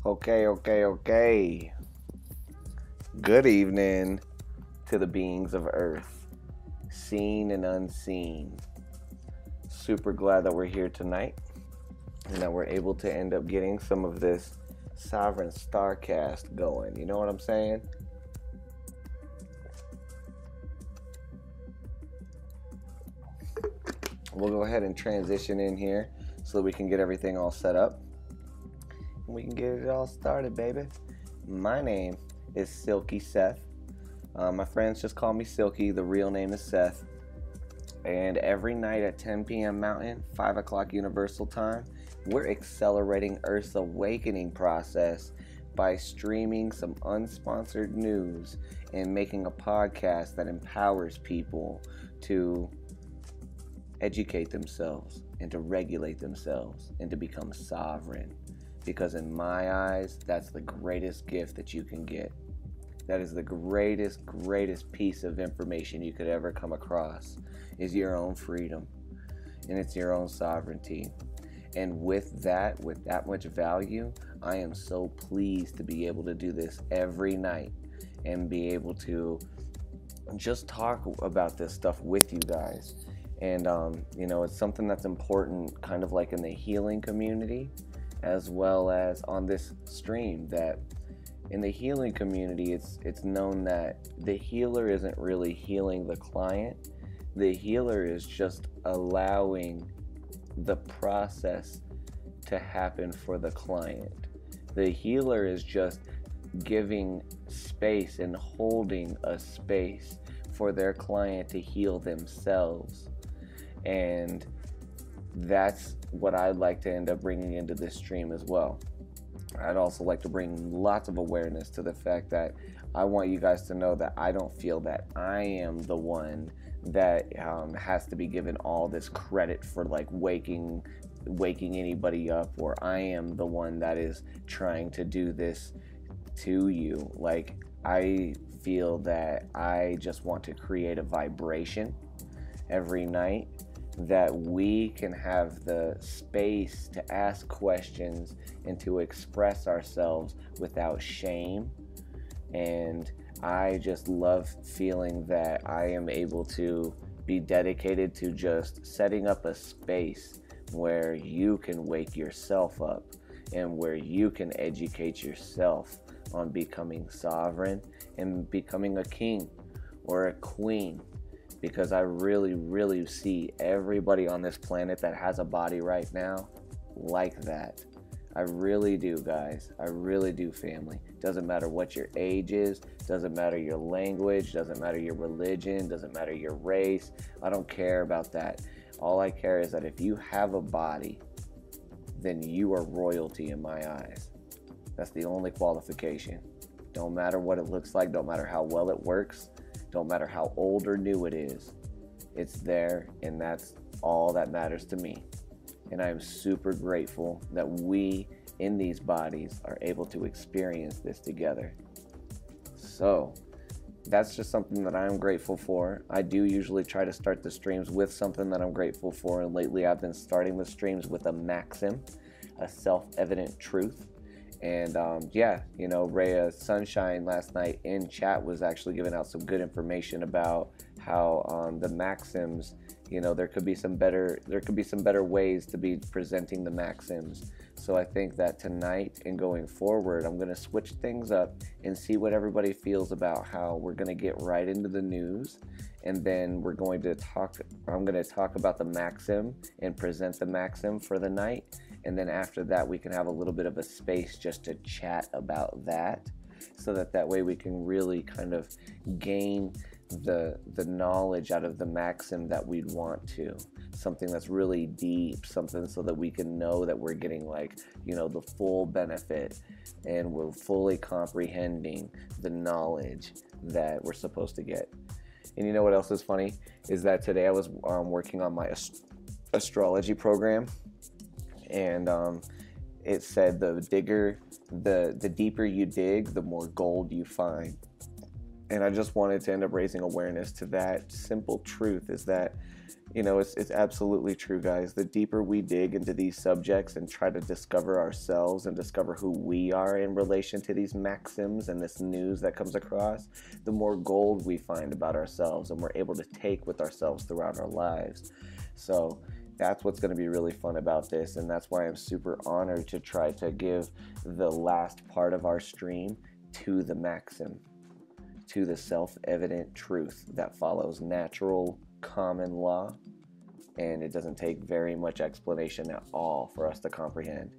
Okay. Good evening to the beings of Earth, seen and unseen. Super glad that we're here tonight and that we're able to end up getting some of this sovereign STARCAST going. You know what I'm saying? We'll go ahead and transition in here so that we can get everything all set up. We can get it all started, baby. My name is Silky Seth. My friends just call me Silky. The real name is Seth. And every night at 10 p.m. Mountain, 5 o'clock Universal Time, we're accelerating Earth's awakening process by streaming some unsponsored news and making a podcast that empowers people to educate themselves and to regulate themselves and to become sovereign. Because in my eyes, that's the greatest gift that you can get. That is the greatest piece of information you could ever come across, is your own freedom, and it's your own sovereignty. And with that much value, I am so pleased to be able to do this every night and be able to just talk about this stuff with you guys. And it's something that's important, kind of like in the healing community, as well as on this stream. That in the healing community, it's known that the healer isn't really healing the client. The healer is just allowing the process to happen for the client. The healer is just giving space and holding a space for their client to heal themselves. And that's what I'd like to end up bringing into this stream as well. I'd also like to bring lots of awareness to the fact that I want you guys to know that I don't feel that I am the one that has to be given all this credit for like waking anybody up, or I am the one that is trying to do this to you. Like, I feel that I just want to create a vibration every night, that we can have the space to ask questions and to express ourselves without shame. And I just love feeling that I am able to be dedicated to just setting up a space where you can wake yourself up and where you can educate yourself on becoming sovereign and becoming a king or a queen. Because I really see everybody on this planet that has a body right now like that. I really do, guys. I really do, family. Doesn't matter what your age is, doesn't matter your language, doesn't matter your religion, doesn't matter your race. I don't care about that. All I care is that if you have a body, then you are royalty in my eyes. That's the only qualification. Don't matter what it looks like, don't matter how well it works, don't matter how old or new it is. It's there, and that's all that matters to me. And I am super grateful that we in these bodies are able to experience this together. So that's just something that I'm grateful for. I do usually try to start the streams with something that I'm grateful for, and lately I've been starting the streams with a maxim, a self-evident truth. And Rhea Sunshine last night in chat was actually giving out some good information about how the maxims, there could be some better ways to be presenting the maxims. So I think that tonight and going forward, I'm going to switch things up and see what everybody feels about how we're going to get right into the news. And then I'm going to talk about the maxim and present the maxim for the night. And then after that, we can have a little bit of a space just to chat about that, so that way we can really kind of gain the knowledge out of the maxim that we'd want to. Something that's really deep, something so that we can know that we're getting the full benefit and we're fully comprehending the knowledge that we're supposed to get. And you know what else is funny? Is that today I was working on my astrology program. And it said the deeper you dig, the more gold you find. And I just wanted to end up raising awareness to that simple truth, is that, you know, it's absolutely true, guys. The deeper we dig into these subjects and try to discover ourselves and discover who we are in relation to these maxims and this news that comes across, the more gold we find about ourselves and we're able to take with ourselves throughout our lives. So that's what's going to be really fun about this, and that's why I'm super honored to try to give the last part of our stream to the maxim, to the self-evident truth that follows natural common law, and it doesn't take very much explanation at all for us to comprehend.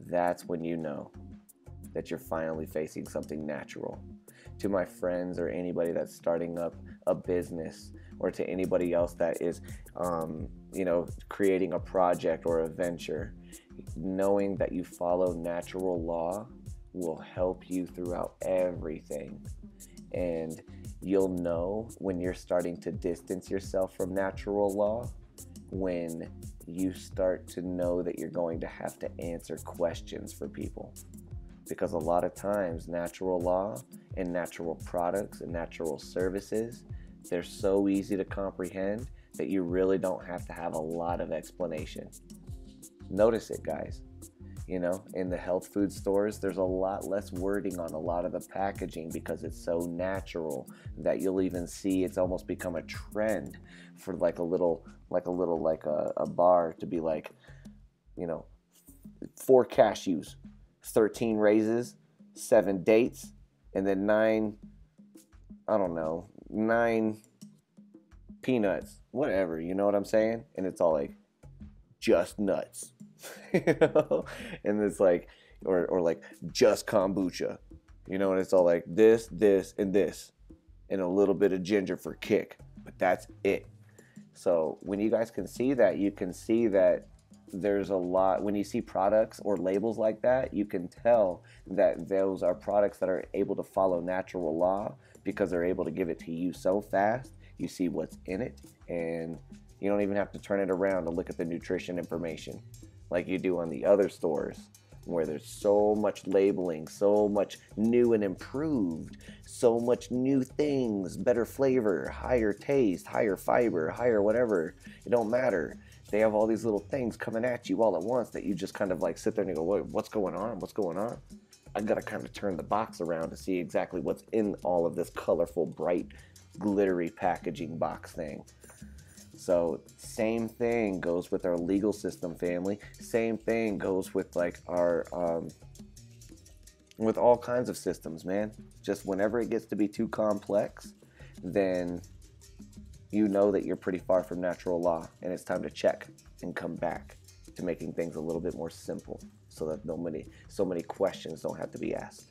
That's when you know that you're finally facing something natural. To my friends or anybody that's starting up a business, or to anybody else that is you know, creating a project or a venture, knowing that you follow natural law will help you throughout everything. And you'll know when you're starting to distance yourself from natural law, when you start to know that you're going to have to answer questions for people. Because a lot of times natural law and natural products and natural services, they're so easy to comprehend that you really don't have to have a lot of explanation. Notice it, guys. You know, in the health food stores, there's a lot less wording on a lot of the packaging because it's so natural that you'll even see it's almost become a trend for like a bar to be like, you know, 4 cashews, 13 raisins, 7 dates, and then 9 peanuts, whatever, you know what I'm saying? And it's all like just nuts. You know, and it's like, or like just kombucha, you know, and it's all like this, and this, and a little bit of ginger for kick, but that's it. So when you guys can see that, you can see that there's a lot. When you see products or labels like that, you can tell that those are products that are able to follow natural law because they're able to give it to you so fast. You see what's in it, and you don't even have to turn it around to look at the nutrition information like you do on the other stores, where there's so much labeling, so much new and improved, so much new things, better flavor, higher taste, higher fiber, higher whatever. It don't matter. They have all these little things coming at you all at once that you just kind of like sit there and you go, what's going on? What's going on? I gotta kind of turn the box around to see exactly what's in all of this colorful, bright, glittery packaging box thing. So same thing goes with our legal system, family. Same thing goes with like our with all kinds of systems, man. Just whenever it gets to be too complex, then you know that you're pretty far from natural law, and it's time to check and come back to making things a little bit more simple, so that so many questions don't have to be asked.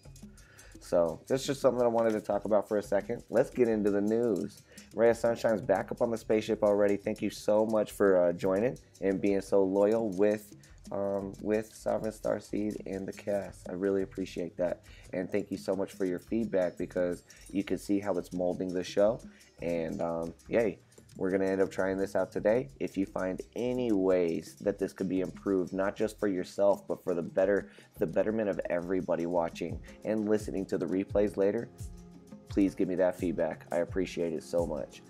So that's just something I wanted to talk about for a second. Let's get into the news. Ray of Sunshine's back up on the spaceship already. Thank you so much for joining and being so loyal with Sovereign Starseed and the cast. I really appreciate that. And thank you so much for your feedback, because you can see how it's molding the show. And yay. We're going to end up trying this out today. If you find any ways that this could be improved, not just for yourself, but for the betterment of everybody watching and listening to the replays later, please give me that feedback. I appreciate it so much.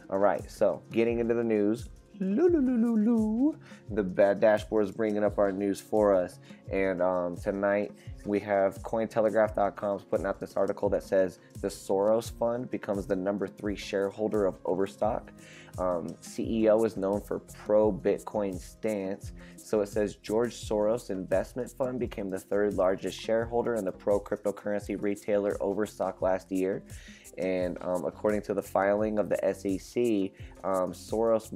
All right, so getting into the news. The bad dashboard is bringing up our news for us, and tonight we have Cointelegraph.com's putting out this article that says the Soros Fund becomes the #3 shareholder of Overstock. CEO is known for pro-Bitcoin stance, so it says George Soros Investment Fund became the 3rd largest shareholder in the pro-cryptocurrency retailer Overstock last year. And according to the filing of the SEC, Soros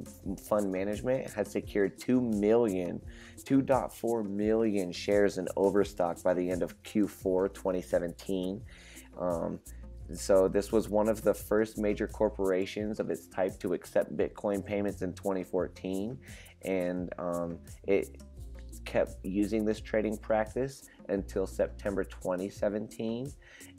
Fund Management had secured 2.4 million shares in Overstock by the end of Q4 2017. So this was one of the first major corporations of its type to accept Bitcoin payments in 2014, and it kept using this trading practice until September 2017.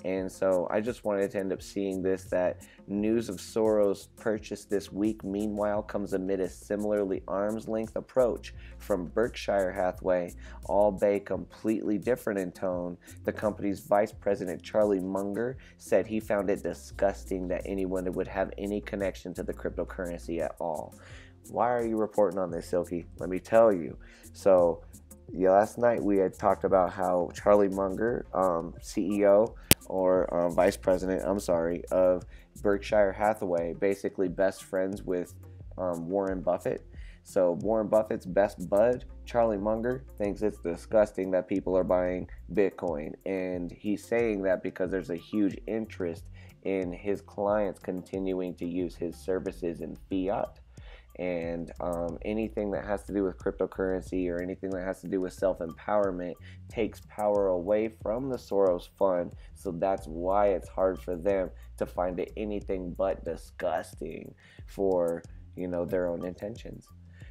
And so I just wanted to end up seeing this, that news of Soros' purchase this week, meanwhile, comes amid a similarly arm's length approach from Berkshire Hathaway, albeit completely different in tone. The company's vice president, Charlie Munger, said he found it disgusting that anyone would have any connection to the cryptocurrency at all. Why are you reporting on this, Silky? Let me tell you. So, last night we had talked about how Charlie Munger, CEO or vice president, of Berkshire Hathaway, basically best friends with Warren Buffett. So Warren Buffett's best bud, Charlie Munger, thinks it's disgusting that people are buying Bitcoin. And he's saying that because there's a huge interest in his clients continuing to use his services in fiat. And anything that has to do with cryptocurrency or anything that has to do with self-empowerment takes power away from the Soros Fund. So that's why it's hard for them to find it anything but disgusting for, their own intentions.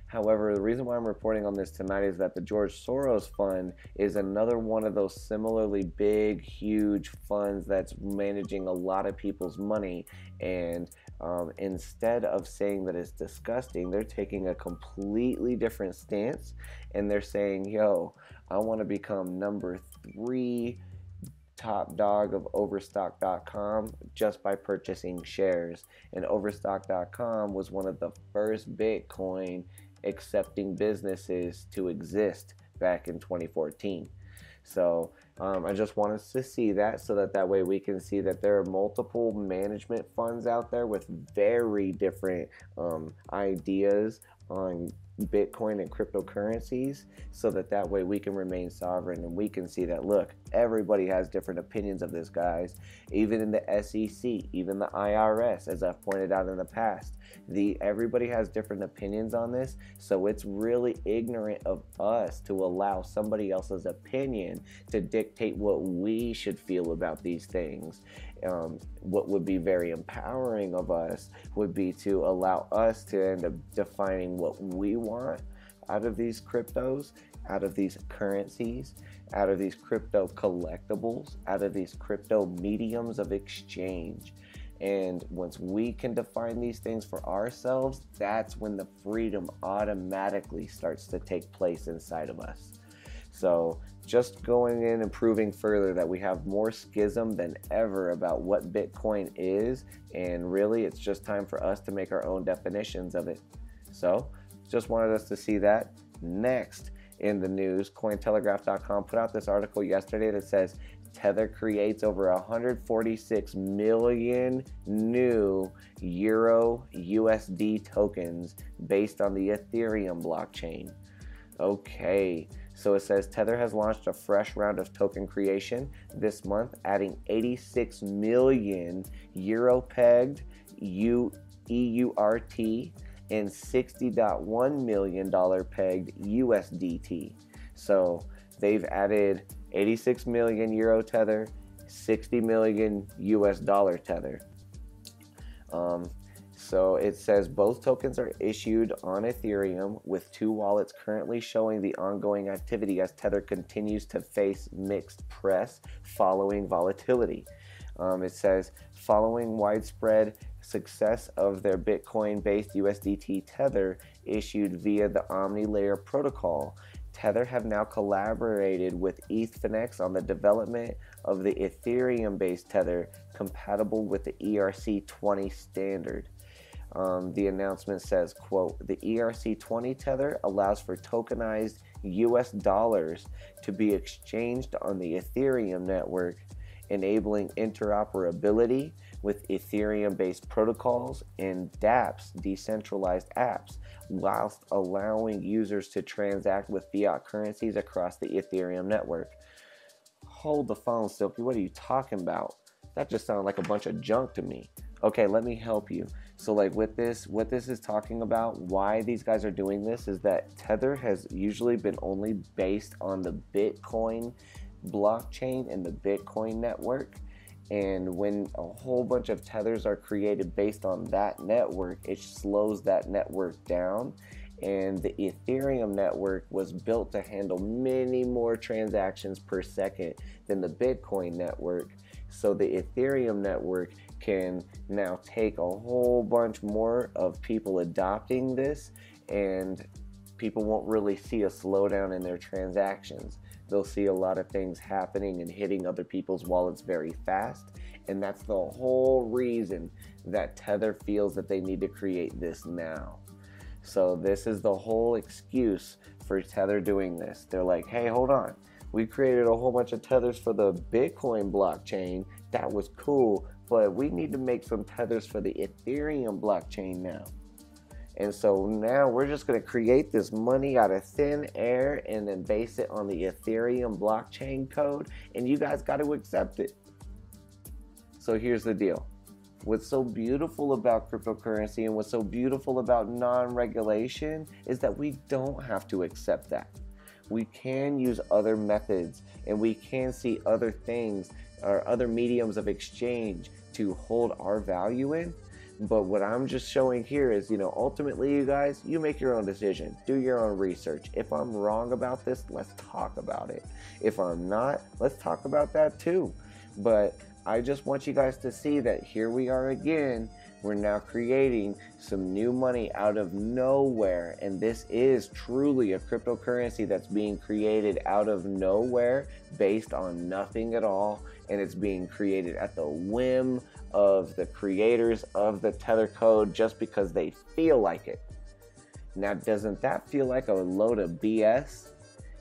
However, the reason why I'm reporting on this tonight is that the George Soros Fund is another one of those similarly big, huge funds that's managing a lot of people's money. And instead of saying that it's disgusting, they're taking a completely different stance. And they're saying, yo, I want to become number 3 top dog of Overstock.com just by purchasing shares. And Overstock.com was one of the first Bitcoin accepting businesses to exist back in 2014. So I just want us to see that, so that way we can see that there are multiple management funds out there with very different ideas on Bitcoin and cryptocurrencies, so that way we can remain sovereign and we can see that, look, everybody has different opinions of this, guys. Even in the SEC, even the IRS, as I've pointed out in the past, everybody has different opinions on this. So it's really ignorant of us to allow somebody else's opinion to dictate what we should feel about these things. What would be very empowering of us would be to allow us to end up defining what we want out of these cryptos, out of these currencies, out of these crypto collectibles, out of these crypto mediums of exchange. And once we can define these things for ourselves, that's when the freedom automatically starts to take place inside of us. So just going in and proving further that we have more schism than ever about what Bitcoin is, and really it's just time for us to make our own definitions of it. So just wanted us to see that. Next in the news, Cointelegraph.com put out this article yesterday that says Tether creates over 146 million new Euro USD tokens based on the Ethereum blockchain. Okay, so it says Tether has launched a fresh round of token creation this month, adding 86 million Euro pegged EURT and $60.1 million pegged USDT. So they've added 86 million Euro Tether, 60 million US dollar Tether. So it says both tokens are issued on Ethereum, with 2 wallets currently showing the ongoing activity as Tether continues to face mixed press following volatility. It says following widespread success of their Bitcoin-based USDT Tether issued via the OmniLayer protocol, Tether have now collaborated with ETHFinex on the development of the Ethereum-based Tether compatible with the ERC20 standard. The announcement says, quote, the ERC20 Tether allows for tokenized US dollars to be exchanged on the Ethereum network, enabling interoperability with Ethereum-based protocols and dApps, decentralized apps, whilst allowing users to transact with fiat currencies across the Ethereum network. Hold the phone, Silky. What are you talking about? That just sounded like a bunch of junk to me. Okay, let me help you. So like with this, what this is talking about, why these guys are doing this is that Tether has usually been only based on the Bitcoin blockchain and the Bitcoin network. And when a whole bunch of tethers are created based on that network, it slows that network down and the Ethereum network was built to handle many more transactions per second than the Bitcoin network. So the Ethereum network can now take a whole bunch more of people adopting this, and people won't really see a slowdown in their transactions. They'll see a lot of things happening and hitting other people's wallets very fast, and that's the whole reason that Tether feels that they need to create this now. So this is the whole excuse for Tether doing this. They're like, hey, hold on. We created a whole bunch of tethers for the Bitcoin blockchain. That was cool, but we need to make some tethers for the Ethereum blockchain now. And so now we're just going to create this money out of thin air and then base it on the Ethereum blockchain code, and you guys got to accept it. So here's the deal. What's so beautiful about cryptocurrency and what's so beautiful about non-regulation is that we don't have to accept that. We can use other methods, and we can see other things or other mediums of exchange to hold our value in. But what I'm just showing here is, ultimately, you guys, you make your own decision. Do your own research. If I'm wrong about this, let's talk about it. If I'm not, let's talk about that too. But I just want you guys to see that here we are again. We're now creating some new money out of nowhere, and this is truly a cryptocurrency that's being created out of nowhere based on nothing at all, and it's being created at the whim of the creators of the Tether code just because they feel like it. Now, doesn't that feel like a load of BS?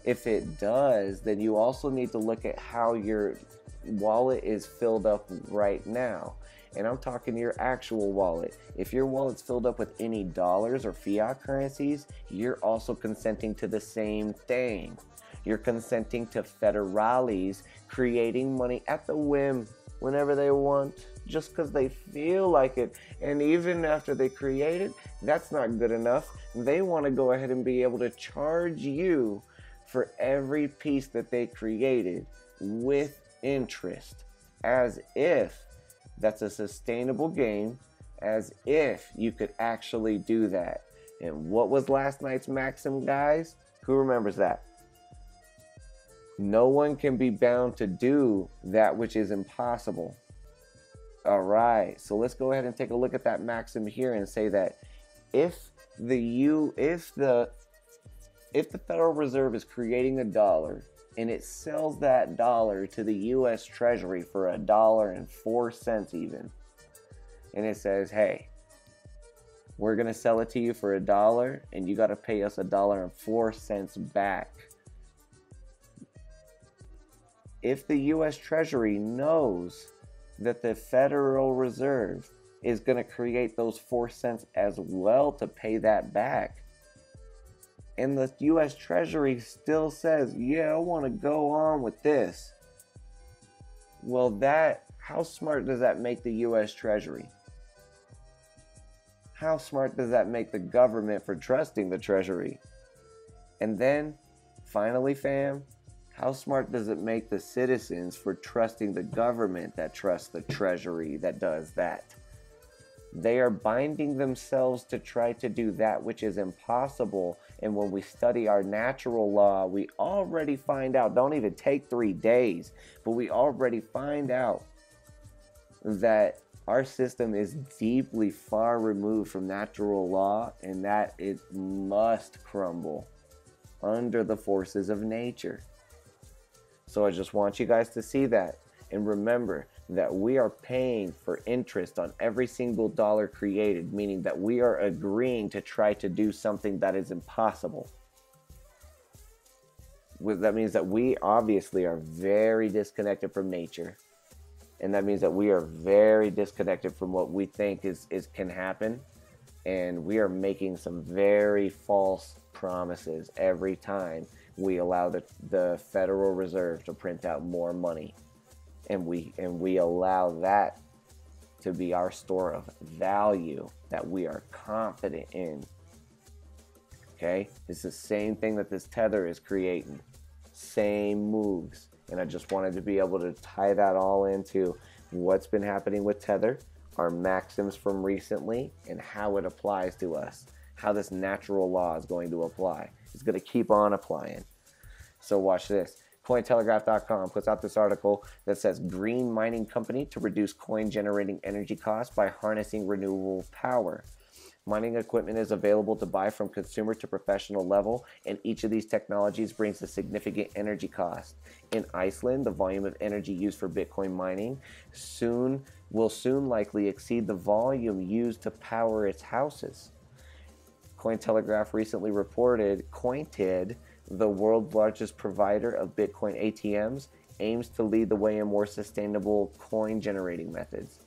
If it does, then you also need to look at how your wallet is filled up right now. And I'm talking your actual wallet. If your wallet's filled up with any dollars or fiat currencies, you're also consenting to the same thing. You're consenting to federales creating money at the whim whenever they want, just because they feel like it. And even after they create it, that's not good enough. They want to go ahead and be able to charge you for every piece that they created with interest, as if that's a sustainable game, as if you could actually do that. And what was last night's Maxim, guys? Who remembers that? No one can be bound to do that which is impossible. All right, so let's go ahead and take a look at that Maxim here and say that if the Federal Reserve is creating a dollar and it sells that dollar to the U.S. Treasury for $1.04 even, and it says, hey, we're going to sell it to you for $1 and you got to pay us $1.04 back. If the U.S. Treasury knows that the Federal Reserve is going to create those 4 cents as well to pay that back, and the U.S. Treasury still says, yeah, I want to go on with this, well, how smart does that make the U.S. Treasury? How smart does that make the government for trusting the Treasury? And then, finally, fam, how smart does it make the citizens for trusting the government that trusts the Treasury that does that? They are binding themselves to try to do that which is impossible. And when we study our natural law, we already find out, don't even take 3 days, but we already find out that our system is deeply far removed from natural law, and that it must crumble under the forces of nature. So I just want you guys to see that, and remember that we are paying for interest on every single dollar created, meaning that we are agreeing to try to do something that is impossible. That means that we obviously are very disconnected from nature, and that means that we are very disconnected from what we think can happen, and we are making some very false promises every time we allow the Federal Reserve to print out more money. And we allow that to be our store of value that we are confident in. Okay? It's the same thing that this Tether is creating. Same moves. And I just wanted to be able to tie that all into what's been happening with Tether, our maxims from recently, and how it applies to us. how this natural law is going to apply. It's going to keep on applying. So watch this. Cointelegraph.com puts out this article that says green mining company to reduce coin generating energy costs by harnessing renewable power. Mining equipment is available to buy from consumer to professional level, and each of these technologies brings a significant energy cost. In Iceland, the volume of energy used for Bitcoin mining will soon likely exceed the volume used to power its houses. Cointelegraph recently reported Cointed, the world's largest provider of Bitcoin ATMs, aims to lead the way in more sustainable coin generating methods.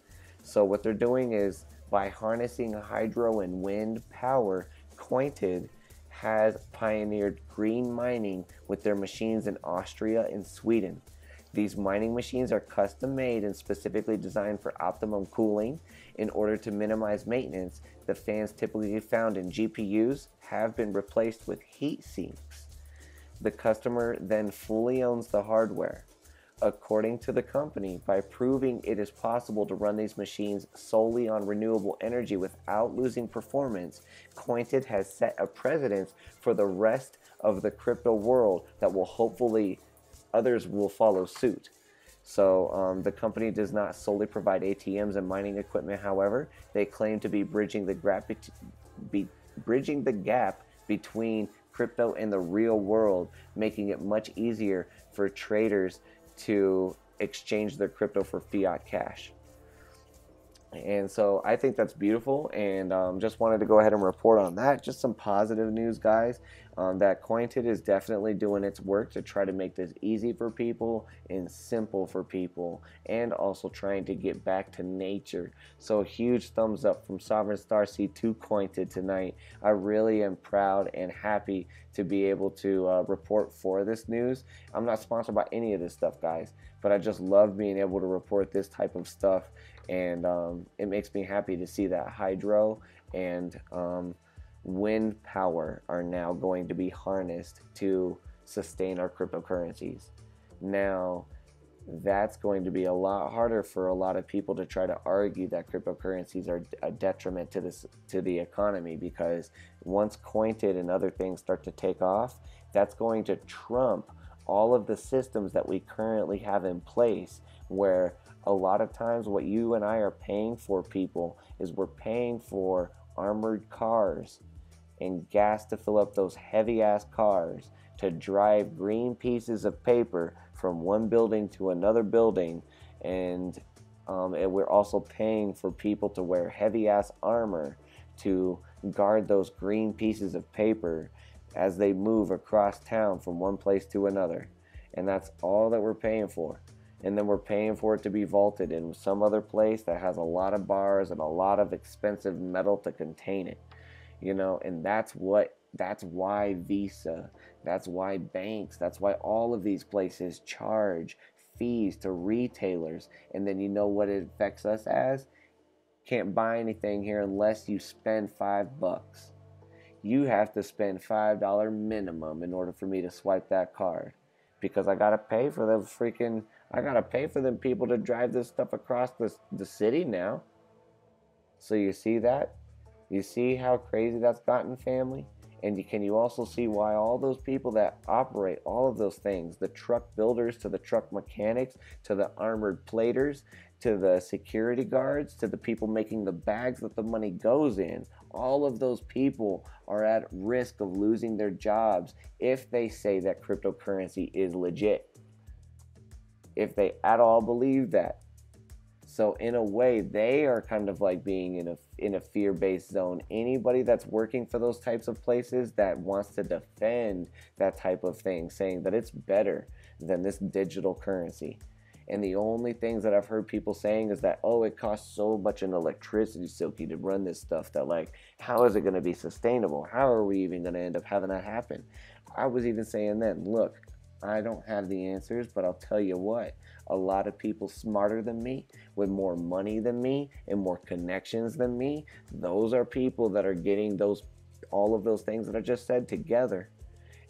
So what they're doing is, by harnessing hydro and wind power, Cointed has pioneered green mining with their machines in Austria and Sweden. These mining machines are custom made and specifically designed for optimum cooling. In order to minimize maintenance, the fans typically found in GPUs have been replaced with heat sinks. The customer then fully owns the hardware. According to the company, by proving it is possible to run these machines solely on renewable energy without losing performance, Cointed has set a precedent for the rest of the crypto world that will hopefully others will follow suit. So the company does not solely provide ATMs and mining equipment. However, they claim to be bridging the gap between crypto and the real world, making it much easier for traders to exchange their crypto for fiat cash. And so I think that's beautiful, and just wanted to go ahead and report on that. Just some positive news, guys, that Cointed is definitely doing its work to try to make this easy for people and simple for people, and also trying to get back to nature. So a huge thumbs up from Sovereign Starseed to Cointed tonight. I really am proud and happy to be able to report for this news. I'm not sponsored by any of this stuff, guys, but I just love being able to report this type of stuff. And it makes me happy to see that hydro and wind power are now going to be harnessed to sustain our cryptocurrencies. Now, that's going to be a lot harder for a lot of people to try to argue that cryptocurrencies are a detriment to the economy, because once Cointed and other things start to take off, that's going to trump all of the systems that we currently have in place, where a lot of times what you and I are paying for, people, is we're paying for armored cars and gas to fill up those heavy ass cars to drive green pieces of paper from one building to another building, and we're also paying for people to wear heavy ass armor to guard those green pieces of paper as they move across town from one place to another. And that's all that we're paying for. And then we're paying for it to be vaulted in some other place that has a lot of bars and a lot of expensive metal to contain it, you know. And that's why Visa, that's why banks, that's why all of these places charge fees to retailers. And then you know what it affects us as? Can't buy anything here unless you spend $5. You have to spend $5 minimum in order for me to swipe that card, because I gotta pay for them people to drive this stuff across the city now. So you see that? You see how crazy that's gotten, family? And can you also see why all those people that operate all of those things, the truck builders to the truck mechanics to the armored platers to the security guards to the people making the bags that the money goes in, all of those people are at risk of losing their jobs if they say that cryptocurrency is legit, if they at all believe that. So in a way, they are kind of like being in a fear-based zone. Anybody that's working for those types of places that wants to defend that type of thing, saying that it's better than this digital currency. And the only things that I've heard people saying is that, oh, it costs so much in electricity, Silky, to run this stuff, that like, how is it going to be sustainable? How are we even going to end up having that happen? I was even saying then, look, I don't have the answers, but I'll tell you what, a lot of people smarter than me, with more money than me, and more connections than me, those are people that are getting all of those things that I just said together,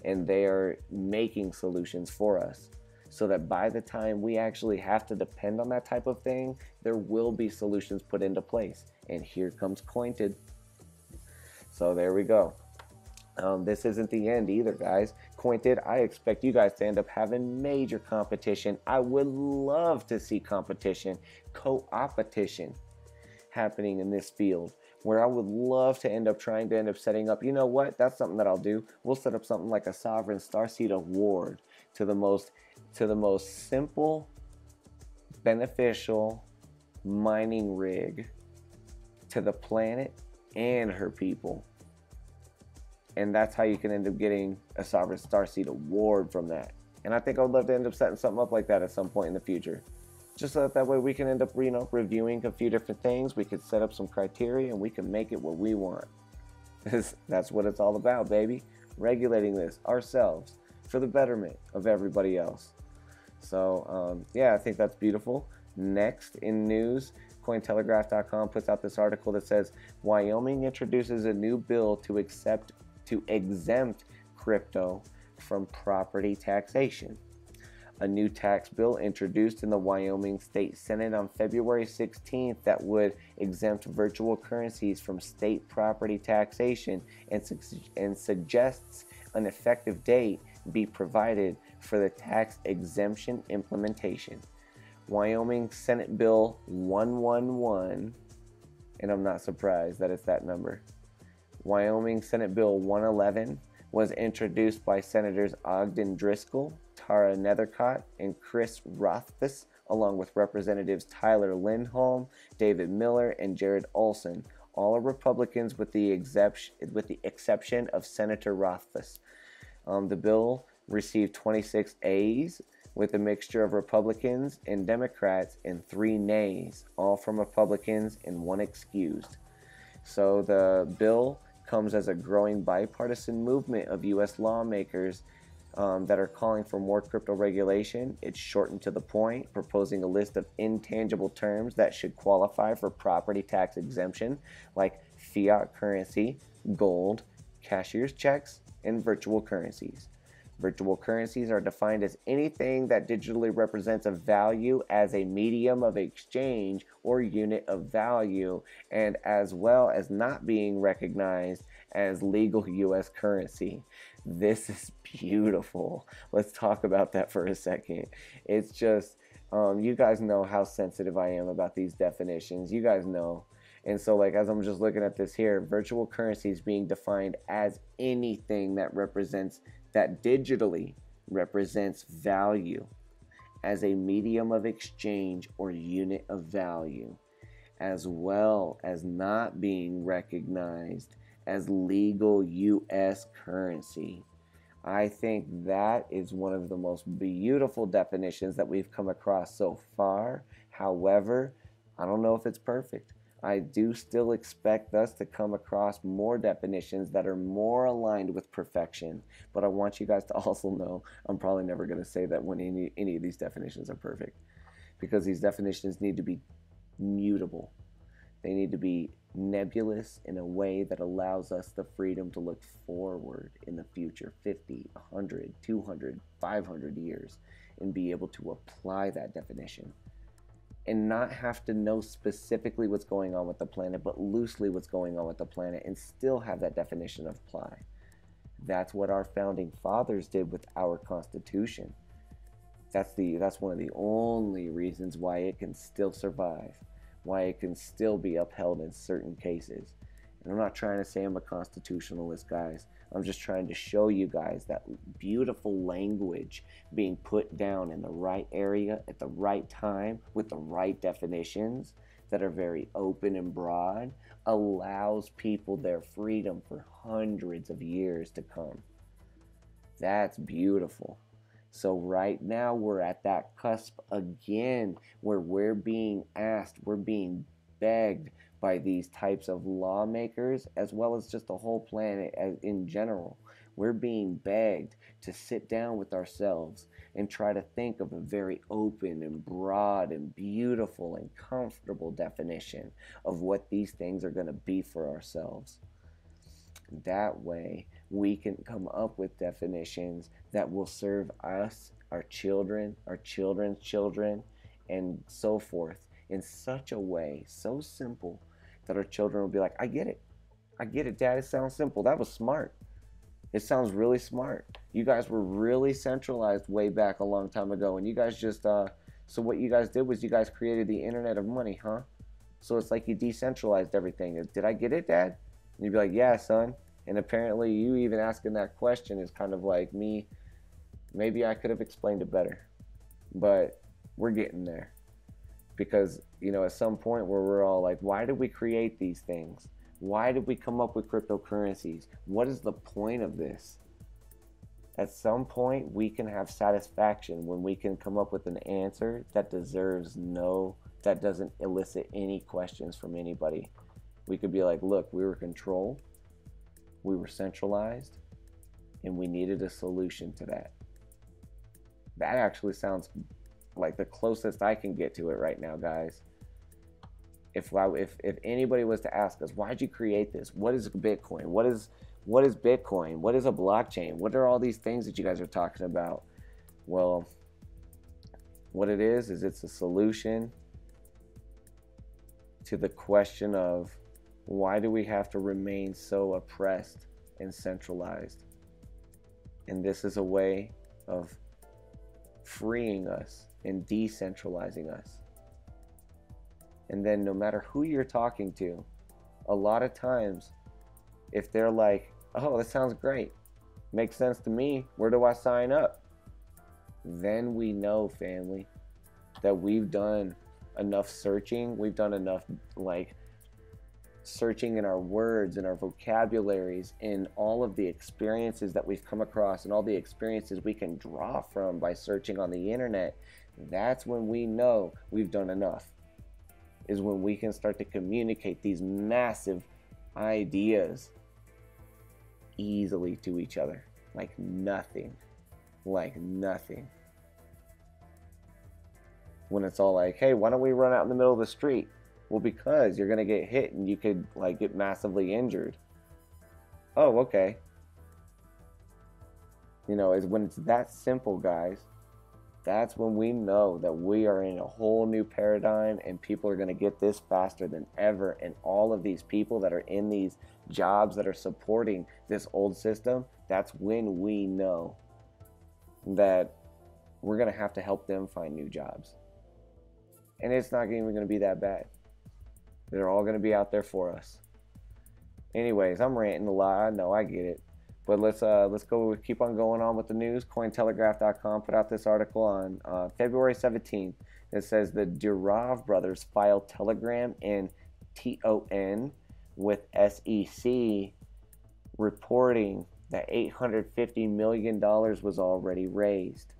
and they are making solutions for us, so that by the time we actually have to depend on that type of thing, there will be solutions put into place. And here comes Cointed. So there we go. This isn't the end either, guys. Cointed, I expect you guys to end up having major competition. I would love to see competition, co-opetition happening in this field, where I would love to end up setting up, you know what, that's something that I'll do. We'll set up something like a sovereign Starseed award to the most simple, beneficial mining rig to the planet and her people. And that's how you can end up getting a Sovereign Starseed award from that. And I think I would love to end up setting something up like that at some point in the future. Just so that way we can end up, reviewing a few different things. We could set up some criteria and we can make it what we want. That's what it's all about, baby. Regulating this ourselves for the betterment of everybody else. So, yeah, I think that's beautiful. Next in news, Cointelegraph.com puts out this article that says Wyoming introduces a new bill to exempt crypto from property taxation. A new tax bill introduced in the Wyoming State Senate on February 16th that would exempt virtual currencies from state property taxation and suggests an effective date be provided for the tax exemption implementation. Wyoming Senate Bill 111, and I'm not surprised that it's that number. Wyoming Senate Bill 111 was introduced by Senators Ogden Driscoll, Tara Nethercott, and Chris Rothfuss, along with Representatives Tyler Lindholm, David Miller, and Jared Olson. All are Republicans with the exception of Senator Rothfuss. The bill received 26 A's, with a mixture of Republicans and Democrats, and 3 nays, all from Republicans and 1 excused. So the bill comes as a growing bipartisan movement of U.S. lawmakers that are calling for more crypto regulation. It's shortened to the point, proposing a list of intangible terms that should qualify for property tax exemption, like fiat currency, gold, cashier's checks, and virtual currencies. Virtual currencies are defined as anything that digitally represents a value as a medium of exchange or unit of value, and as well as not being recognized as legal U.S. currency. This is beautiful. Let's talk about that for a second. It's just, you guys know how sensitive I am about these definitions. You guys know. And so, like, as I'm just looking at this here, virtual currency is being defined as anything that digitally represents value as a medium of exchange or unit of value, as well as not being recognized as legal U.S. currency. I think that is one of the most beautiful definitions that we've come across so far. However, I don't know if it's perfect. I do still expect us to come across more definitions that are more aligned with perfection. But I want you guys to also know I'm probably never going to say that when any of these definitions are perfect, because these definitions need to be mutable. They need to be nebulous in a way that allows us the freedom to look forward in the future 50, 100, 200, 500 years and be able to apply that definition. And not have to know specifically what's going on with the planet, but loosely what's going on with the planet, and still have that definition apply. That's what our founding fathers did with our Constitution. That's one of the only reasons why it can still survive, why it can still be upheld in certain cases. And I'm not trying to say I'm a constitutionalist, guys. I'm just trying to show you guys that beautiful language being put down in the right area at the right time with the right definitions that are very open and broad allows people their freedom for hundreds of years to come. That's beautiful. So right now we're at that cusp again where we're being asked, we're being begged by these types of lawmakers, as well as just the whole planet in general. We're being begged to sit down with ourselves and try to think of a very open and broad and beautiful and comfortable definition of what these things are going to be for ourselves. That way, we can come up with definitions that will serve us, our children, our children's children, and so forth in such a way, so simple, that our children will be like, I get it. I get it, Dad. It sounds simple. That was smart. It sounds really smart. You guys were really centralized way back a long time ago, and you guys just so what you guys did was you guys created the internet of money, huh? So it's like you decentralized everything. Did I get it, Dad? And you'd be like, yeah, son. And apparently you even asking that question is kind of like me. Maybe I could have explained it better, but we're getting there. Because, you know, at some point where we're all like, why did we create these things? Why did we come up with cryptocurrencies? What is the point of this? At some point, we can have satisfaction when we can come up with an answer that that doesn't elicit any questions from anybody. We could be like, look, we were controlled, we were centralized, and we needed a solution to that. That actually sounds like the closest I can get to it right now, guys. If anybody was to ask us, why'd you create this? What is Bitcoin? What is Bitcoin? What is a blockchain? What are all these things that you guys are talking about? Well, what it is it's a solution to the question of why do we have to remain so oppressed and centralized? And this is a way of freeing us and decentralizing us. And then no matter who you're talking to, a lot of times, if they're like, oh, that sounds great, makes sense to me, where do I sign up? Then we know, family, that we've done enough searching, we've done enough searching in our words and our vocabularies, in all of the experiences that we've come across and all the experiences we can draw from by searching on the internet. That's when we know we've done enough, is when we can start to communicate these massive ideas easily to each other, like nothing. When it's all like, hey, why don't we run out in the middle of the street? Well, because you're gonna get hit and you could like get massively injured. Oh, okay. You know, is when it's that simple, guys. That's when we know that we are in a whole new paradigm and people are going to get this faster than ever. And all of these people that are in these jobs that are supporting this old system, that's when we know that we're going to have to help them find new jobs. And it's not even going to be that bad. They're all going to be out there for us. Anyways, I'm ranting a lot. I know, I get it. But let's go keep on going on with the news. Cointelegraph.com put out this article on February 17th. It says the Durov brothers filed Telegram and TON with SEC, reporting that $850 million was already raised.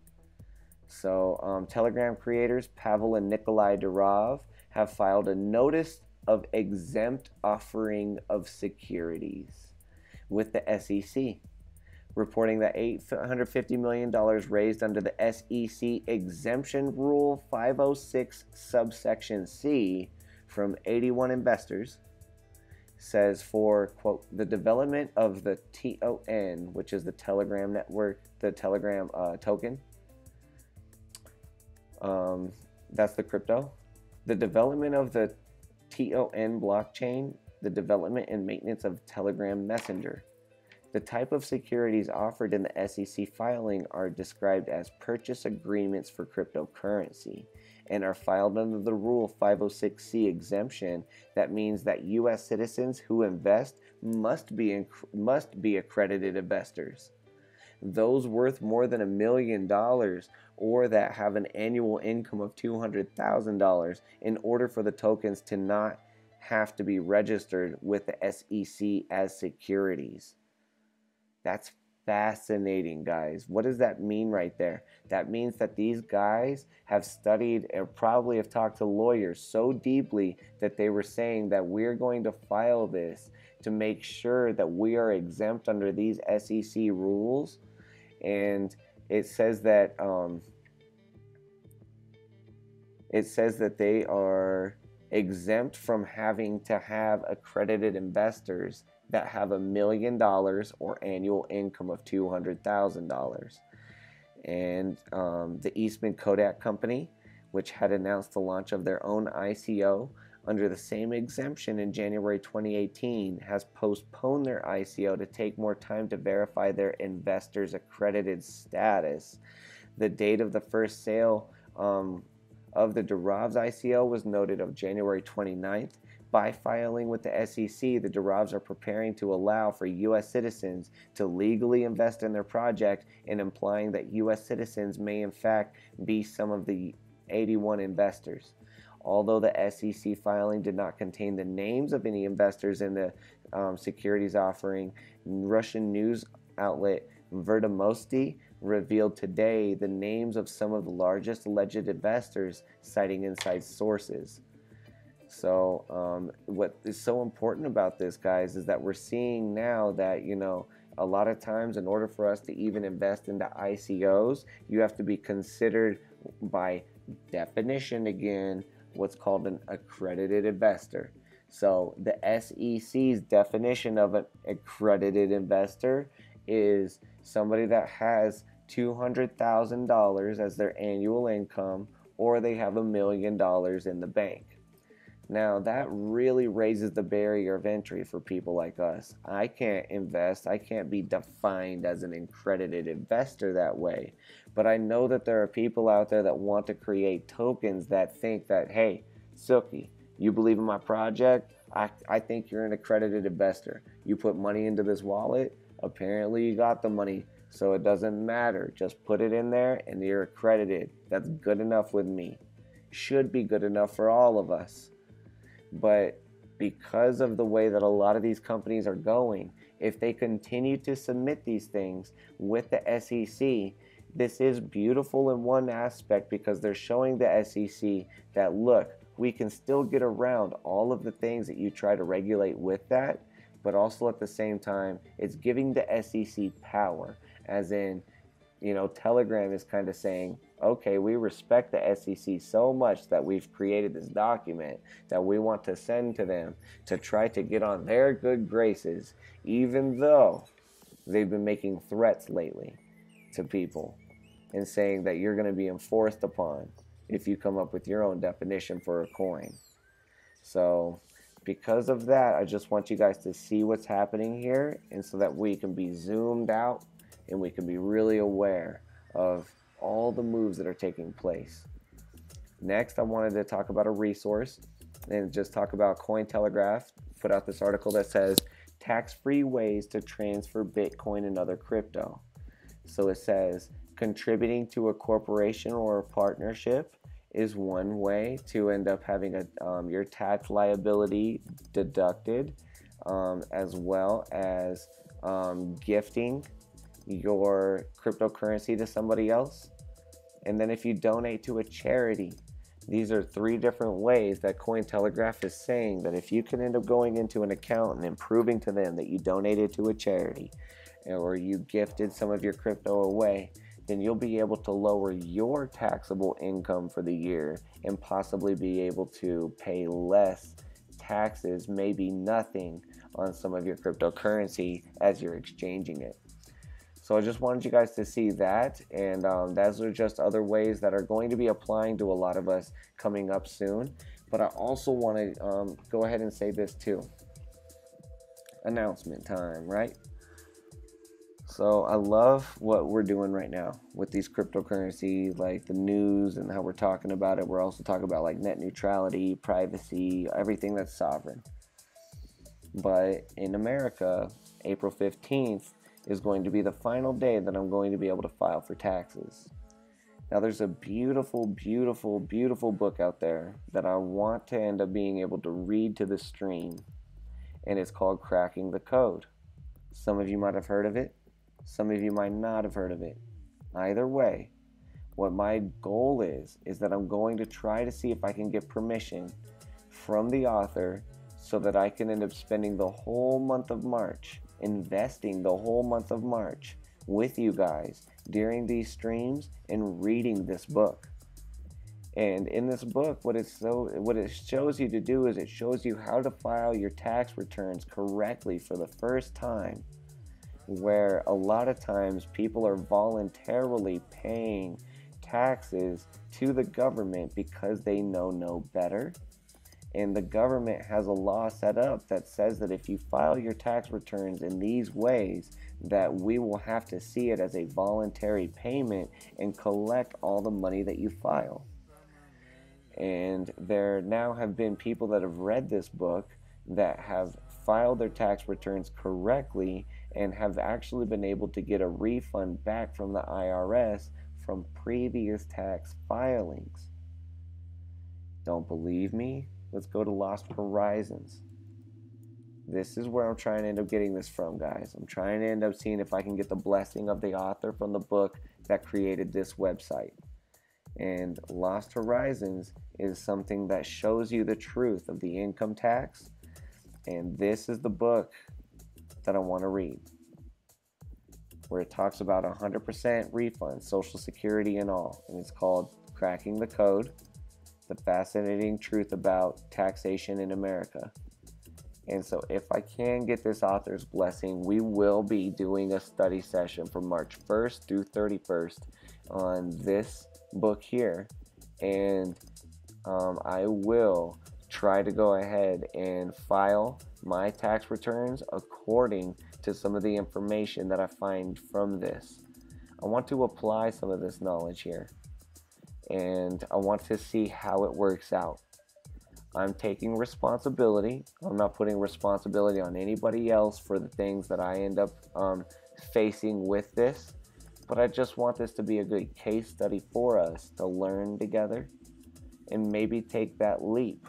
So Telegram creators Pavel and Nikolai Durov have filed a notice of exempt offering of securities with the SEC, reporting that $850 million raised under the SEC exemption rule 506 subsection C from 81 investors says for, quote, the development of the TON, which is the Telegram network, the Telegram token, that's the crypto, the development of the TON blockchain, the development and maintenance of Telegram Messenger. The type of securities offered in the SEC filing are described as purchase agreements for cryptocurrency and are filed under the Rule 506C exemption. That means that U.S. citizens who invest must be accredited investors. Those worth more than $1 million or that have an annual income of $200,000 in order for the tokens to not have to be registered with the SEC as securities. That's fascinating, guys. What does that mean right there? That means that these guys have studied and probably have talked to lawyers so deeply that they were saying that we're going to file this to make sure that we are exempt under these SEC rules. And it says that they are exempt from having to have accredited investors that have $1 million or annual income of $200,000. And the Eastman Kodak Company, which had announced the launch of their own ICO under the same exemption in January 2018, has postponed their ICO to take more time to verify their investors' accredited status. The date of the first sale of the Derivs ICO was noted of January 29th. By filing with the SEC, the Derivs are preparing to allow for U.S. citizens to legally invest in their project, and implying that U.S. citizens may in fact be some of the 81 investors. Although the SEC filing did not contain the names of any investors in the securities offering, Russian news outlet Verdomosti revealed today the names of some of the largest alleged investors, citing inside sources. So what is so important about this, guys, is that we're seeing now that, you know, a lot of times in order for us to even invest into ICOs, you have to be considered by definition, again, what's called an accredited investor. So the SEC's definition of an accredited investor is somebody that has $200,000 as their annual income, or they have $1 million in the bank. Now that really raises the barrier of entry for people like us. I can't invest, I can't be defined as an accredited investor that way. But I know that there are people out there that want to create tokens that think that, hey, Silky, you believe in my project? I think you're an accredited investor. You put money into this wallet, apparently you got the money, so it doesn't matter. Just put it in there and you're accredited. That's good enough with me. Should be good enough for all of us. But because of the way that a lot of these companies are going, if they continue to submit these things with the SEC, this is beautiful in one aspect, because they're showing the SEC that, look, we can still get around all of the things that you try to regulate with that, but also at the same time, it's giving the SEC power, as in, you know, Telegram is kind of saying, okay, we respect the SEC so much that we've created this document that we want to send to them to try to get on their good graces, even though they've been making threats lately to people and saying that you're going to be enforced upon if you come up with your own definition for a coin. So because of that, I just want you guys to see what's happening here, and so that we can be zoomed out and we can be really aware of all the moves that are taking place. Next, I wanted to talk about a resource and just talk about Cointelegraph. Put out this article that says tax-free ways to transfer Bitcoin and other crypto. So it says contributing to a corporation or a partnership is one way to end up having your tax liability deducted, as well as gifting your cryptocurrency to somebody else. And then if you donate to a charity, these are 3 different ways that Cointelegraph is saying that if you can end up going into an account and proving to them that you donated to a charity or you gifted some of your crypto away, then you'll be able to lower your taxable income for the year and possibly be able to pay less taxes, maybe nothing, on some of your cryptocurrency as you're exchanging it. So I just wanted you guys to see that, and those are just other ways that are going to be applying to a lot of us coming up soon. But I also want to go ahead and say this too. Announcement time, right? So I love what we're doing right now with these cryptocurrency, like the news and how we're talking about it. We're also talking about like net neutrality, privacy, everything that's sovereign. But in America, April 15th is going to be the final day that I'm going to be able to file for taxes. Now there's a beautiful, beautiful, beautiful book out there that I want to end up being able to read to the stream, and it's called Cracking the Code. Some of you might have heard of it. Some of you might not have heard of it. Either way, what my goal is that I'm going to try to see if I can get permission from the author so that I can end up spending the whole month of March, investing the whole month of March with you guys during these streams and reading this book. And in this book, what it shows you to do is it shows you how to file your tax returns correctly for the first time, where a lot of times people are voluntarily paying taxes to the government because they know no better. And the government has a law set up that says that if you file your tax returns in these ways, that we will have to see it as a voluntary payment and collect all the money that you file. And there now have been people that have read this book that have filed their tax returns correctly and have actually been able to get a refund back from the IRS from previous tax filings. Don't believe me? Let's go to Lost Horizons. This is where I'm trying to end up getting this from, guys. I'm trying to end up seeing if I can get the blessing of the author from the book that created this website. And Lost Horizons is something that shows you the truth of the income tax. And this is the book that I want to read, where it talks about 100% refund, Social Security and all. And it's called Cracking the Code: The Fascinating Truth About Taxation in America. And so if I can get this author's blessing, we will be doing a study session from March 1st through 31st on this book here. And I will try to go ahead and file my tax returns according to some of the information that I find from this. I want to apply some of this knowledge here, and I want to see how it works out. I'm taking responsibility. I'm not putting responsibility on anybody else for the things that I end up facing with this, but I just want this to be a good case study for us to learn together and maybe take that leap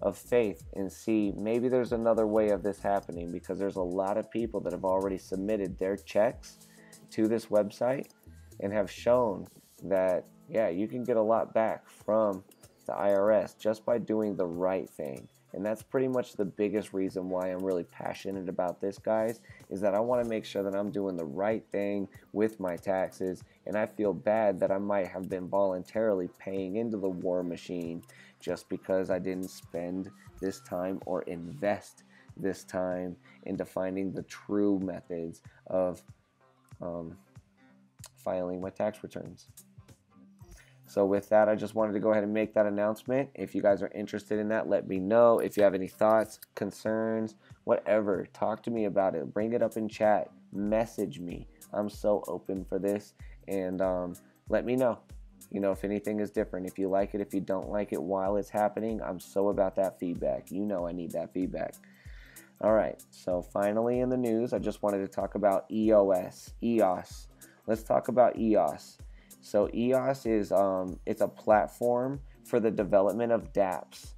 of faith and see maybe there's another way of this happening, because there's a lot of people that have already submitted their checks to this website and have shown that, yeah, you can get a lot back from the IRS just by doing the right thing. And that's pretty much the biggest reason why I'm really passionate about this, guys, is that I want to make sure that I'm doing the right thing with my taxes. And I feel bad that I might have been voluntarily paying into the war machine just because I didn't spend this time or invest this time into finding the true methods of filing my tax returns. So with that, I just wanted to go ahead and make that announcement. If you guys are interested in that, let me know. If you have any thoughts, concerns, whatever, talk to me about it. Bring it up in chat. Message me. I'm so open for this. And let me know, if anything is different. If you like it, if you don't like it while it's happening, I'm so about that feedback. I need that feedback. All right, so finally in the news, I just wanted to talk about EOS. Let's talk about EOS. So EOS is it's a platform for the development of dApps,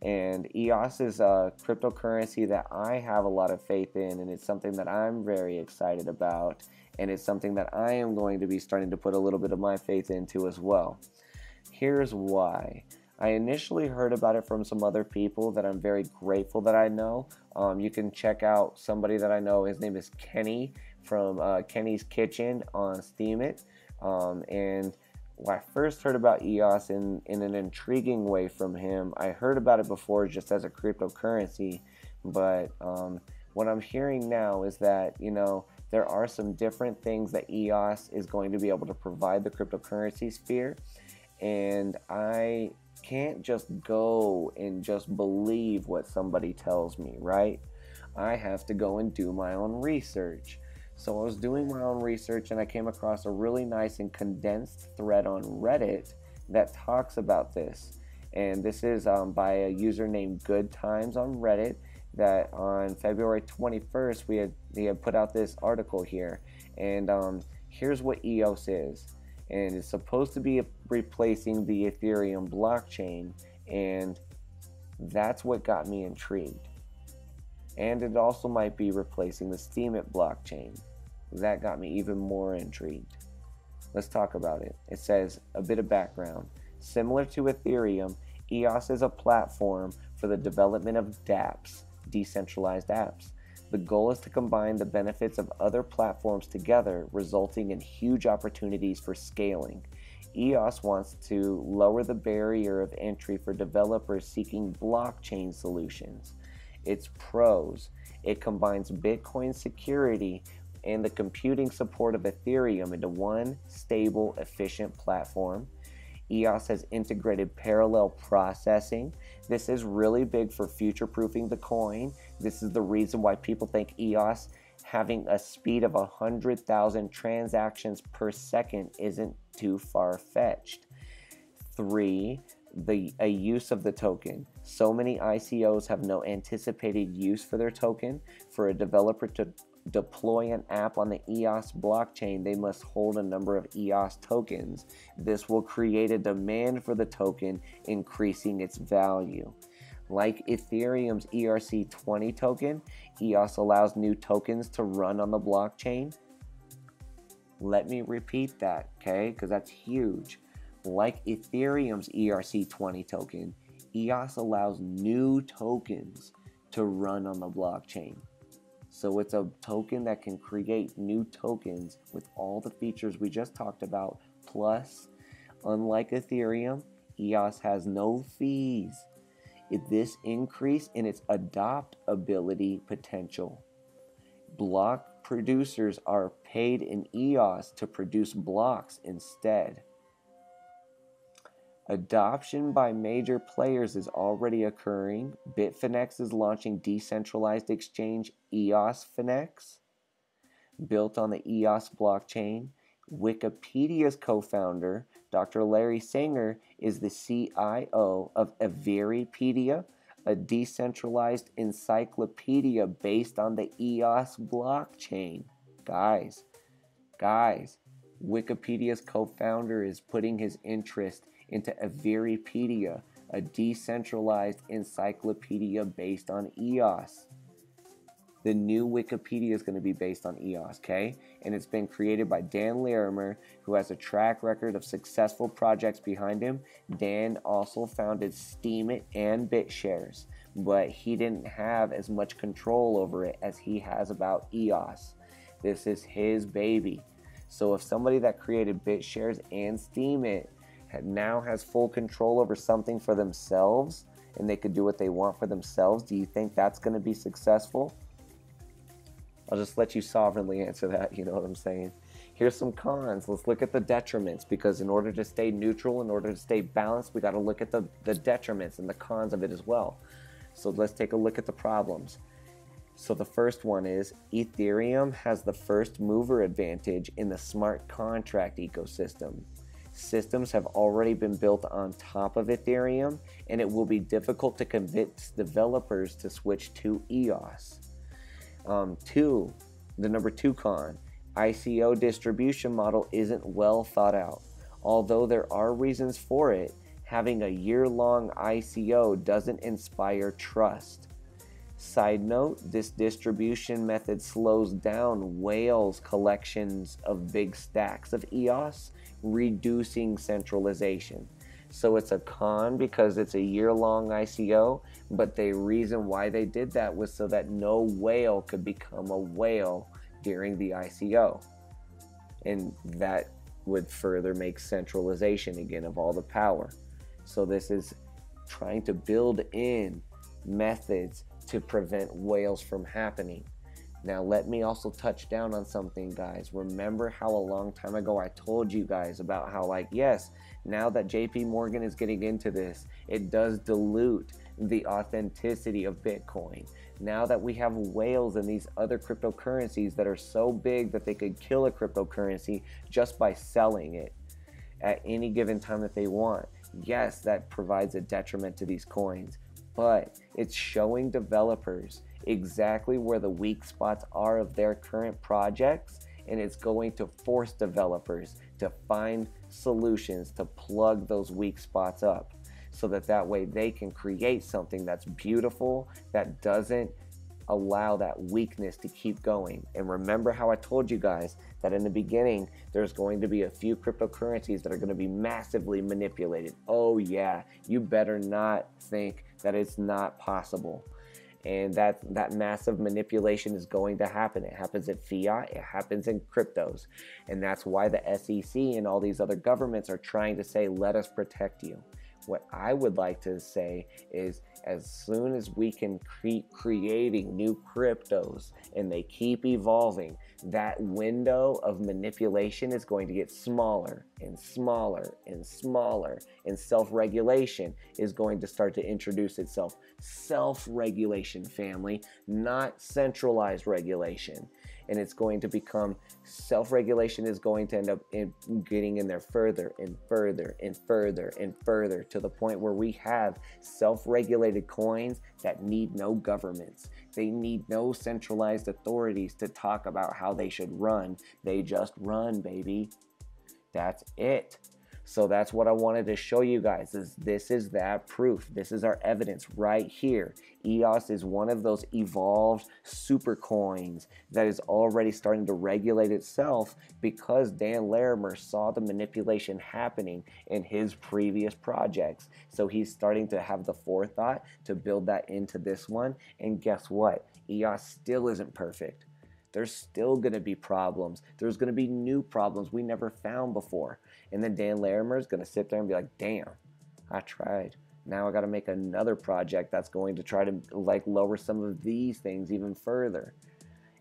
and EOS is a cryptocurrency that I have a lot of faith in, and it's something that I'm very excited about, and it's something that I am going to be starting to put a little bit of my faith into as well. Here's why. I initially heard about it from some other people that I'm very grateful that I know. You can check out somebody that I know. His name is Kenny from Kenny's Kitchen on Steemit. And when I first heard about EOS in an intriguing way from him, I heard about it before just as a cryptocurrency, but what I'm hearing now is that, there are some different things that EOS is going to be able to provide the cryptocurrency sphere, and I can't just go and just believe what somebody tells me, right? I have to go and do my own research. So I was doing my own research and I came across a really nice and condensed thread on Reddit that talks about this. And this is by a user named Good Times on Reddit, that on February 21st he had put out this article here. And here's what EOS is. And it's supposed to be replacing the Ethereum blockchain, and that's what got me intrigued. And it also might be replacing the Steemit blockchain. That got me even more intrigued. Let's talk about it. It says, a bit of background. Similar to Ethereum, EOS is a platform for the development of dApps, decentralized apps. The goal is to combine the benefits of other platforms together, resulting in huge opportunities for scaling. EOS wants to lower the barrier of entry for developers seeking blockchain solutions. Its pros: it combines Bitcoin security and the computing support of Ethereum into one stable, efficient platform. EOS has integrated parallel processing. This is really big for future-proofing the coin. This is the reason why people think EOS having a speed of 100,000 transactions per second isn't too far-fetched. 3, a use of the token. So many ICOs have no anticipated use for their token. For a developer to deploy an app on the EOS blockchain, they must hold a number of EOS tokens. This will create a demand for the token, increasing its value. Like Ethereum's ERC20 token, EOS allows new tokens to run on the blockchain. Let me repeat that, okay? Because that's huge. Like Ethereum's ERC20 token, EOS allows new tokens to run on the blockchain. So it's a token that can create new tokens with all the features we just talked about. Plus, unlike Ethereum, EOS has no fees. This increase in its adoptability potential. Block producers are paid in EOS to produce blocks instead. Adoption by major players is already occurring. Bitfinex is launching decentralized exchange EOSfinex, built on the EOS blockchain. Wikipedia's co-founder, Dr. Larry Sanger, is the CIO of Everypedia, a decentralized encyclopedia based on the EOS blockchain. Guys, Wikipedia's co-founder is putting his interest into Everypedia, a decentralized encyclopedia based on EOS. The new Wikipedia is going to be based on EOS, okay? And it's been created by Dan Larimer, who has a track record of successful projects behind him. Dan also founded Steemit and BitShares, but he didn't have as much control over it as he has about EOS. This is his baby. So if somebody that created BitShares and Steemit now has full control over something for themselves, and they could do what they want for themselves, do you think that's going to be successful? I'll just let you sovereignly answer that, you know what I'm saying? Here's some cons. Let's look at the detriments, because in order to stay neutral, in order to stay balanced, we got to look at the detriments and the cons of it as well. So let's take a look at the problems. So the first one is Ethereum has the first mover advantage in the smart contract ecosystem. Systems have already been built on top of Ethereum, and it will be difficult to convince developers to switch to EOS. The number 2 con, ICO distribution model isn't well thought out. Although there are reasons for it, having a year-long ICO doesn't inspire trust. Side note, this distribution method slows down whales' collections of big stacks of EOS, reducing centralization. So it's a con because it's a year-long ICO, but the reason why they did that was so that no whale could become a whale during the ICO. And that would further make centralization again of all the power. So this is trying to build in methods to prevent whales from happening. Now let me also touch down on something, guys. Remember how a long time ago I told you guys about how, like, yes, now that JP Morgan is getting into this, it does dilute the authenticity of Bitcoin. Now that we have whales and these other cryptocurrencies that are so big that they could kill a cryptocurrency just by selling it at any given time that they want, yes, that provides a detriment to these coins, but it's showing developers exactly where the weak spots are of their current projects, and it's going to force developers to find solutions to plug those weak spots up, so that way they can create something that's beautiful, that doesn't allow that weakness to keep going. And remember how I told you guys that in the beginning there's going to be a few cryptocurrencies that are going to be massively manipulated. Oh yeah, you better not think that it's not possible. And that massive manipulation is going to happen. It happens in fiat, it happens in cryptos. And that's why the SEC and all these other governments are trying to say, let us protect you. What I would like to say is, as soon as we can keep creating new cryptos and they keep evolving, that window of manipulation is going to get smaller and smaller and smaller, and self-regulation is going to start to introduce itself. Self-regulation, family, not centralized regulation. And it's going to become, self-regulation is going to end up getting in there further and further and further and further, to the point where we have self-regulated coins that need no governments. They need no centralized authorities to talk about how they should run. They just run, baby. That's it. So that's what I wanted to show you guys. This is that proof. This is our evidence right here. EOS is one of those evolved super coins that is already starting to regulate itself, because Dan Larimer saw the manipulation happening in his previous projects. So he's starting to have the forethought to build that into this one. And guess what? EOS still isn't perfect. There's still going to be problems. There's going to be new problems we never found before. And then Dan Larimer is going to sit there and be like, damn, I tried. Now I got to make another project that's going to try to like lower some of these things even further.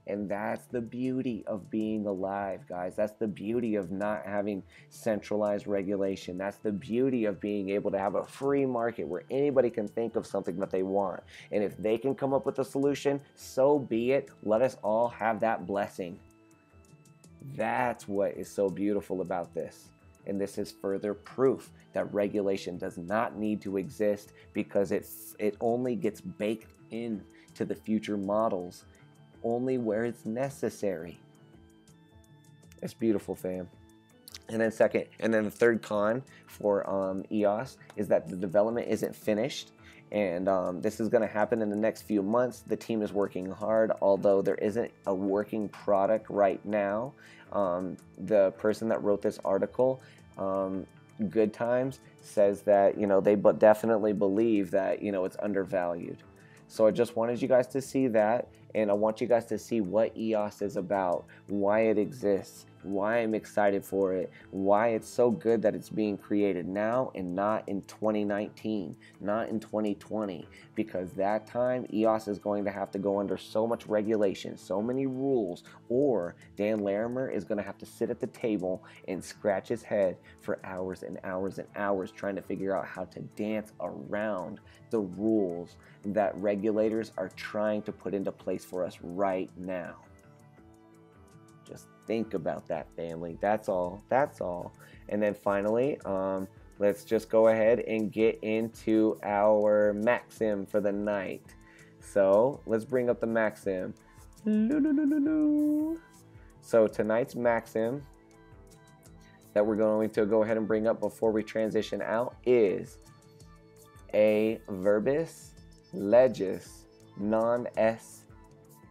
And that's the beauty of being alive, guys. That's the beauty of not having centralized regulation. That's the beauty of being able to have a free market where anybody can think of something that they want. And if they can come up with a solution, so be it. Let us all have that blessing. That's what is so beautiful about this. And this is further proof that regulation does not need to exist, because it only gets baked into the future models only where it's necessary. It's beautiful, fam. And then the third con for EOS is that the development isn't finished. And this is going to happen in the next few months. The team is working hard, although there isn't a working product right now. The person that wrote this article, Good Times, says that, they definitely believe that, it's undervalued. So I just wanted you guys to see that, and I want you guys to see what EOS is about, why it exists, why I'm excited for it, why it's so good that it's being created now and not in 2019, not in 2020, because that time EOS is going to have to go under so much regulation, so many rules, or Dan Larimer is going to have to sit at the table and scratch his head for hours and hours and hours trying to figure out how to dance around the rules that regulators are trying to put into place for us right now. Just think about that, family. That's all. That's all. And then finally, let's just go ahead and get into our Maxim for the night. So let's bring up the Maxim. So tonight's Maxim that we're going to go ahead and bring up before we transition out is a verbis legis non est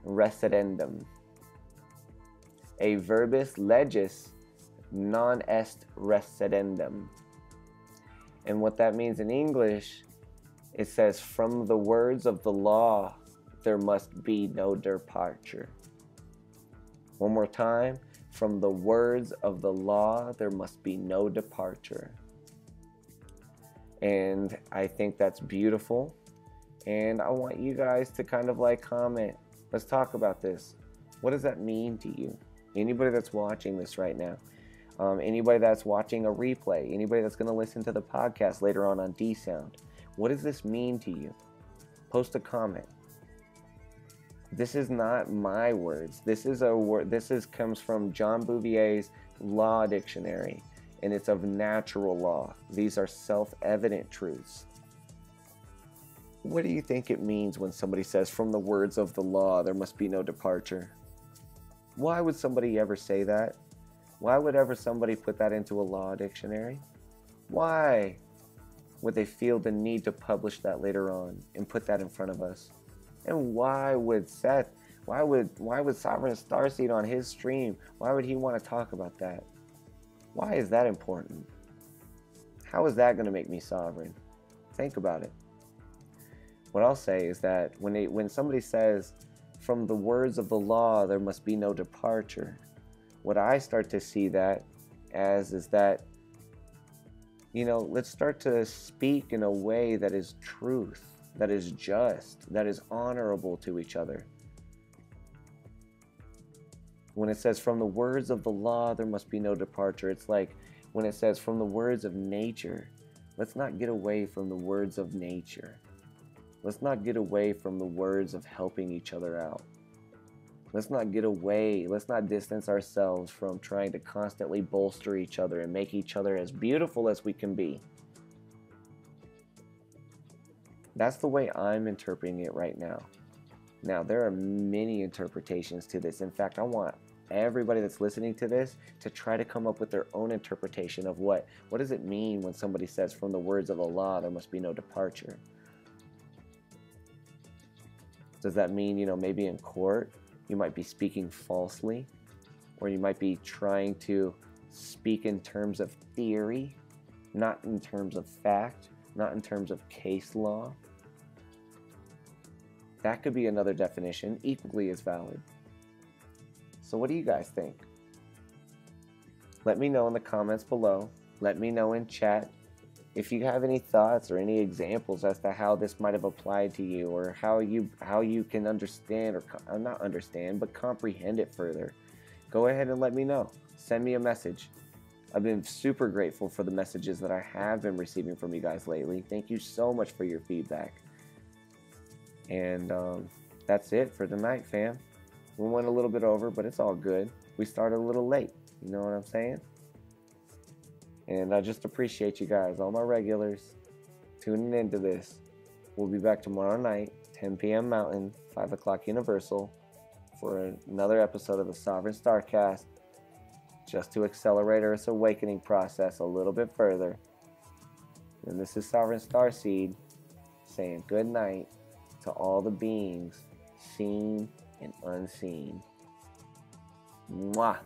recidendum. A verbis legis non est recidendum. And what that means in English, it says, from the words of the law, there must be no departure. One more time. From the words of the law, there must be no departure. And I think that's beautiful. And I want you guys to kind of like comment. Let's talk about this. What does that mean to you? Anybody that's watching this right now, anybody that's watching a replay, anybody that's going to listen to the podcast later on D-Sound, what does this mean to you? Post a comment. This is not my words. This is a word. Comes from John Bouvier's Law Dictionary, and it's of natural law. These are self-evident truths. What do you think it means when somebody says, from the words of the law, there must be no departure? Why would somebody ever say that? Why would ever somebody put that into a law dictionary? Why would they feel the need to publish that later on and put that in front of us? And why would Sovereign Starseed on his stream, why would he want to talk about that? Why is that important? How is that going to make me sovereign? Think about it. What I'll say is that when somebody says, from the words of the law, there must be no departure, what I start to see that as is that You know, let's start to speak in a way that is truth, that is just, that is honorable to each other. When it says from the words of the law there must be no departure, it's like when it says from the words of nature, let's not get away from the words of nature. Let's not get away from the words of helping each other out. Let's not get away, let's not distance ourselves from trying to constantly bolster each other and make each other as beautiful as we can be. That's the way I'm interpreting it right now. Now, there are many interpretations to this. In fact, I want everybody that's listening to this to try to come up with their own interpretation of what does it mean when somebody says from the words of the law there must be no departure. Does that mean, you know, maybe in court you might be speaking falsely, or you might be trying to speak in terms of theory, not in terms of fact, not in terms of case law? That could be another definition, equally as valid. So what do you guys think? Let me know in the comments below. Let me know in chat if you have any thoughts or any examples as to how this might have applied to you, or how you can understand, or not understand, but comprehend it further. Go ahead and let me know. Send me a message. I've been super grateful for the messages that I have been receiving from you guys lately. Thank you so much for your feedback. And that's it for tonight, fam. We went a little bit over, but it's all good. We started a little late. You know what I'm saying? And I just appreciate you guys, all my regulars, tuning into this. We'll be back tomorrow night, 10 p.m. Mountain, 5 o'clock Universal, for another episode of the Sovereign StarCast, just to accelerate Earth's awakening process a little bit further. And this is Sovereign Starseed saying good night to all the beings, seen and unseen. Mwah!